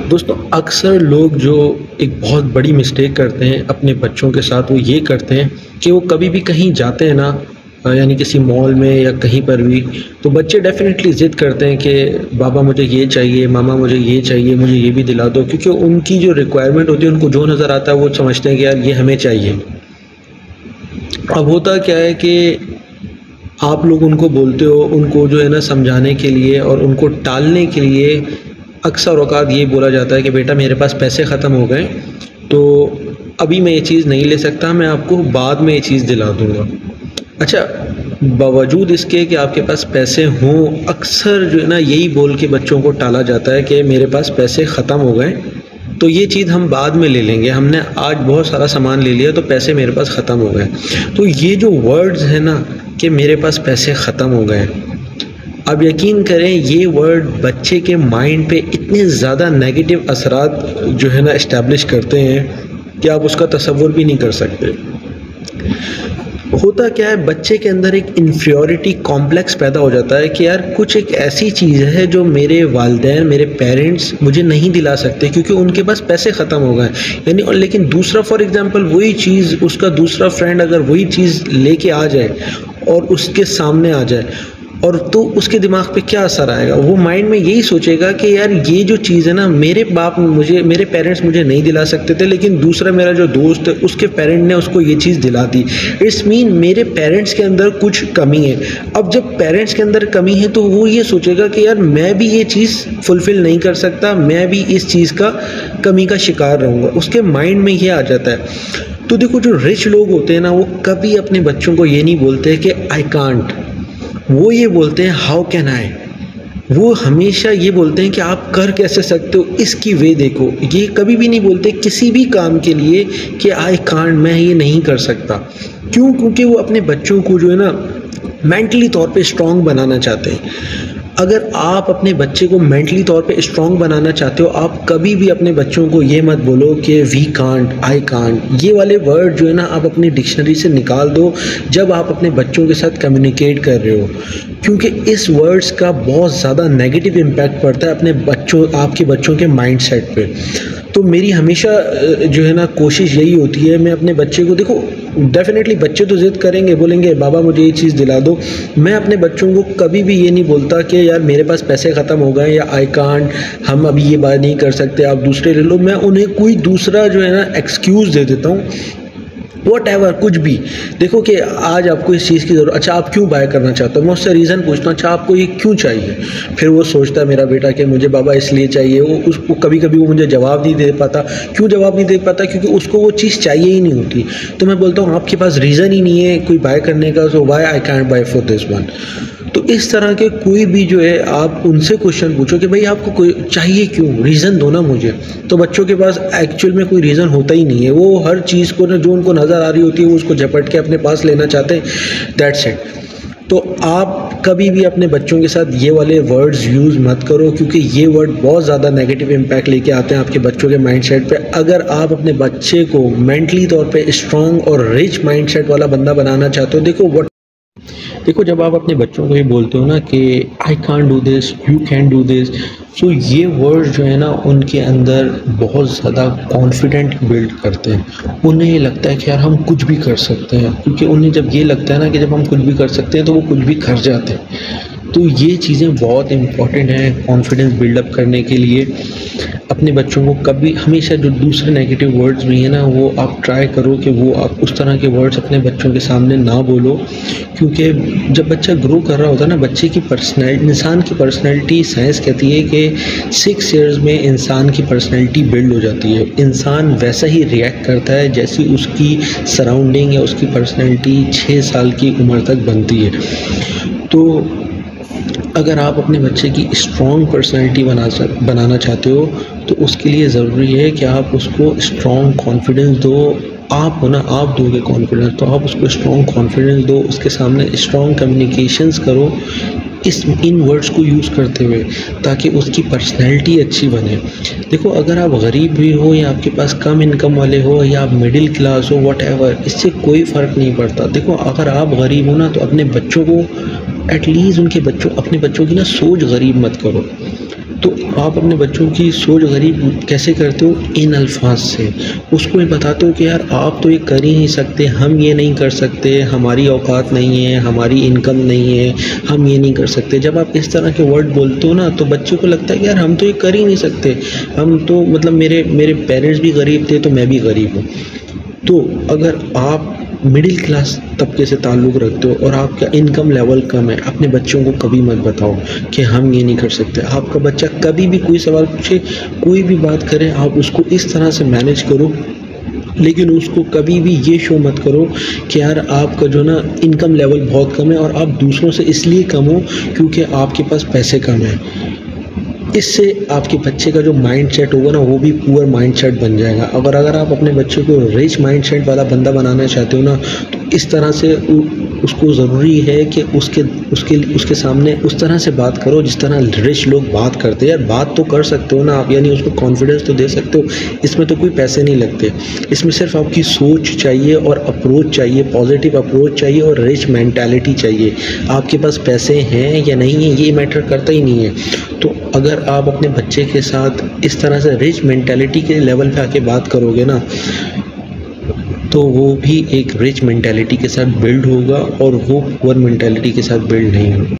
दोस्तों, अक्सर लोग जो एक बहुत बड़ी मिस्टेक करते हैं अपने बच्चों के साथ, वो ये करते हैं कि वो कभी भी कहीं जाते हैं ना, यानी किसी मॉल में या कहीं पर भी, तो बच्चे डेफ़िनेटली ज़िद करते हैं कि बाबा मुझे ये चाहिए, मामा मुझे ये चाहिए, मुझे ये भी दिला दो, क्योंकि उनकी जो रिक्वायरमेंट होती है, उनको जो नज़र आता है वो समझते हैं कि यार ये हमें चाहिए। अब होता क्या है कि आप लोग उनको बोलते हो, उनको जो है ना समझाने के लिए और उनको टालने के लिए अक्सर औक़ात ये बोला जाता है कि बेटा मेरे पास पैसे ख़त्म हो गए, तो अभी मैं ये चीज़ नहीं ले सकता, मैं आपको बाद में ये चीज़ दिला दूँगा। अच्छा, बावजूद इसके कि आपके पास पैसे हों, अक्सर जो है ना यही बोल के बच्चों को टाला जाता है कि मेरे पास पैसे ख़त्म हो गए, तो ये चीज़ हम बाद में ले लेंगे, हमने आज बहुत सारा सामान ले लिया तो पैसे मेरे पास ख़त्म हो गए। तो ये जो वर्ड्स हैं ना कि मेरे पास पैसे ख़त्म हो गए, अब यकीन करें ये वर्ड बच्चे के माइंड पे इतने ज़्यादा नेगेटिव असरात जो है ना इस्टेब्लिश करते हैं कि आप उसका तसव्वुर भी नहीं कर सकते। होता क्या है, बच्चे के अंदर एक इन्फीरियरिटी कॉम्प्लेक्स पैदा हो जाता है कि यार कुछ एक ऐसी चीज़ है जो मेरे वालिदैन, मेरे पेरेंट्स मुझे नहीं दिला सकते क्योंकि उनके पास पैसे ख़त्म हो गए। यानी और लेकिन दूसरा फॉर एग्ज़ाम्पल वही चीज़, उसका दूसरा फ्रेंड अगर वही चीज़ लेके आ जाए और उसके सामने आ जाए, और तो उसके दिमाग पे क्या असर आएगा, वो माइंड में यही सोचेगा कि यार ये जो चीज़ है ना, मेरे पेरेंट्स मुझे नहीं दिला सकते थे, लेकिन दूसरा मेरा जो दोस्त है उसके पेरेंट ने उसको ये चीज़ दिला दी। इट्स मीन मेरे पेरेंट्स के अंदर कुछ कमी है। अब जब पेरेंट्स के अंदर कमी है तो वो ये सोचेगा कि यार मैं भी ये चीज़ फुलफ़िल नहीं कर सकता, मैं भी इस चीज़ का कमी का शिकार रहूँगा, उसके माइंड में ये आ जाता है। तो देखो, जो रिच लोग होते हैं ना, वो कभी अपने बच्चों को ये नहीं बोलते कि आई कांट, वो ये बोलते हैं हाउ कैन आई। वो हमेशा ये बोलते हैं कि आप कर कैसे सकते हो, इसकी वे देखो। ये कभी भी नहीं बोलते किसी भी काम के लिए कि आई कांट, मैं ये नहीं कर सकता। क्यों? क्योंकि वो अपने बच्चों को जो है ना मेंटली तौर पे स्ट्रॉन्ग बनाना चाहते हैं। अगर आप अपने बच्चे को मेंटली तौर पे स्ट्रॉन्ग बनाना चाहते हो, आप कभी भी अपने बच्चों को ये मत बोलो कि वी कांट, आई कांट। ये वाले वर्ड जो है ना आप अपनी डिक्शनरी से निकाल दो जब आप अपने बच्चों के साथ कम्युनिकेट कर रहे हो, क्योंकि इस वर्ड्स का बहुत ज़्यादा नेगेटिव इम्पैक्ट पड़ता है आपके बच्चों के माइंड सेट पे। तो मेरी हमेशा जो है ना कोशिश यही होती है, मैं अपने बच्चे को, देखो डेफिनेटली बच्चे तो ज़िद करेंगे, बोलेंगे बाबा मुझे ये चीज़ दिला दो। मैं अपने बच्चों को कभी भी ये नहीं बोलता कि यार मेरे पास पैसे ख़त्म हो गए या आई कांट, हम अभी ये बात नहीं कर सकते, आप दूसरे ले लो। मैं उन्हें कोई दूसरा जो है ना एक्सक्यूज़ दे देता हूँ, वॉट एवर, कुछ भी। देखो कि आज आपको इस चीज़ की ज़रूरत, अच्छा आप क्यों बाय करना चाहते हो, मैं उससे रीज़न पूछता हूँ, अच्छा आपको ये क्यों चाहिए। फिर वो सोचता है मेरा बेटा कि मुझे बाबा इसलिए चाहिए। उसको कभी कभी वो मुझे जवाब नहीं दे पाता। क्यों जवाब नहीं दे पाता? क्योंकि उसको वो चीज़ चाहिए ही नहीं होती। तो मैं बोलता हूँ आपके पास रीज़न ही नहीं है कोई बाय करने का, so why I can't buy for this one. तो इस तरह के कोई भी जो है आप उनसे क्वेश्चन पूछो कि भाई आपको कोई चाहिए क्यों, रीज़न दो ना मुझे। तो बच्चों के पास एक्चुअल में कोई रीज़न होता ही नहीं है। वो हर चीज़ को ना जो उनको नज़र आ रही होती है वो उसको झपट के अपने पास लेना चाहते हैं, दैट्स इट। तो आप कभी भी अपने बच्चों के साथ ये वाले वर्ड्स यूज़ मत करो, क्योंकि ये वर्ड बहुत ज़्यादा नेगेटिव इम्पैक्ट लेके आते हैं आपके बच्चों के माइंडसेट पे। अगर आप अपने बच्चे को मेंटली तौर पे स्ट्रॉन्ग और रिच माइंडसेट वाला बंदा बनाना चाहते हो, देखो जब आप अपने बच्चों को ये बोलते हो ना कि I can't do this, you can do this, so ये वर्ड जो है ना उनके अंदर बहुत ज़्यादा कॉन्फिडेंट बिल्ड करते हैं। उन्हें ये लगता है कि यार हम कुछ भी कर सकते हैं, क्योंकि उन्हें जब ये लगता है ना कि जब हम कुछ भी कर सकते हैं तो वो कुछ भी कर जाते हैं। तो ये चीज़ें बहुत इम्पॉर्टेंट हैं कॉन्फिडेंस बिल्डअप करने के लिए। अपने बच्चों को कभी हमेशा जो दूसरे नेगेटिव वर्ड्स भी हैं ना, वो आप ट्राई करो कि वो आप उस तरह के वर्ड्स अपने बच्चों के सामने ना बोलो, क्योंकि जब बच्चा ग्रो कर रहा होता है ना, बच्चे की पर्सनैलिटी, इंसान की पर्सनैलिटी, साइंस कहती है कि 6 ईयर्स में इंसान की पर्सनैलिटी बिल्ड हो जाती है। इंसान वैसा ही रिएक्ट करता है जैसी उसकी सराउंडिंग या उसकी पर्सनैलिटी 6 साल की उम्र तक बनती है। तो अगर आप अपने बच्चे की स्ट्रॉन्ग पर्सनैलिटी बनाना चाहते हो तो उसके लिए ज़रूरी है कि आप उसको स्ट्रॉन्ग कॉन्फिडेंस दो। आप हो ना, आप दोगे कॉन्फिडेंस तो आप उसको स्ट्रॉन्ग कॉन्फिडेंस दो, उसके सामने स्ट्रॉन्ग कम्युनिकेशंस करो इन वर्ड्स को यूज़ करते हुए, ताकि उसकी पर्सनैलिटी अच्छी बने। देखो अगर आप गरीब भी हो या आपके पास कम इनकम वाले हो या आप मिडिल क्लास हो, व्हाटएवर, इससे कोई फ़र्क नहीं पड़ता। देखो अगर आप गरीब हो ना तो अपने बच्चों को एटलीस्ट अपने बच्चों की ना सोच गरीब मत करो। तो आप अपने बच्चों की सोच गरीब कैसे करते हो? इन अल्फाज से उसको ये बताते हो कि यार आप तो ये कर ही नहीं सकते, हम ये नहीं कर सकते, हमारी औकात नहीं है, हमारी इनकम नहीं है, हम ये नहीं कर सकते। जब आप इस तरह के वर्ड बोलते हो ना तो बच्चे को लगता है कि यार हम तो ये कर ही नहीं सकते, हम तो मतलब मेरे पेरेंट्स भी गरीब थे तो मैं भी गरीब हूँ। तो अगर आप मिडिल क्लास तबके से ताल्लुक़ रखते हो और आपका इनकम लेवल कम है, अपने बच्चों को कभी मत बताओ कि हम ये नहीं कर सकते। आपका बच्चा कभी भी कोई सवाल पूछे, कोई भी बात करे, आप उसको इस तरह से मैनेज करो, लेकिन उसको कभी भी ये शो मत करो कि यार आपका जो ना इनकम लेवल बहुत कम है और आप दूसरों से इसलिए कम हो क्योंकि आपके पास पैसे कम है। इससे आपके बच्चे का जो माइंड सेट होगा ना वो भी पुअर माइंड सेट बन जाएगा। अगर आप अपने बच्चे को रिच माइंड सेट वाला बंदा बनाना चाहते हो ना तो इस तरह से उसको ज़रूरी है कि उसके सामने उस तरह से बात करो जिस तरह रिच लोग बात करते हैं। यार बात तो कर सकते हो ना आप, यानी उसको कॉन्फिडेंस तो दे सकते हो। इसमें तो कोई पैसे नहीं लगते, इसमें सिर्फ आपकी सोच चाहिए और अप्रोच चाहिए, पॉजिटिव अप्रोच चाहिए और रिच मेंटालिटी चाहिए। आपके पास पैसे हैं या नहीं है ये मैटर करता ही नहीं है। तो अगर आप अपने बच्चे के साथ इस तरह से रिच मेंटालिटी के लेवल पे आके बात करोगे ना तो वो भी एक रिच मेंटालिटी के साथ बिल्ड होगा और वो पुअर मेंटालिटी के साथ बिल्ड नहीं होगा।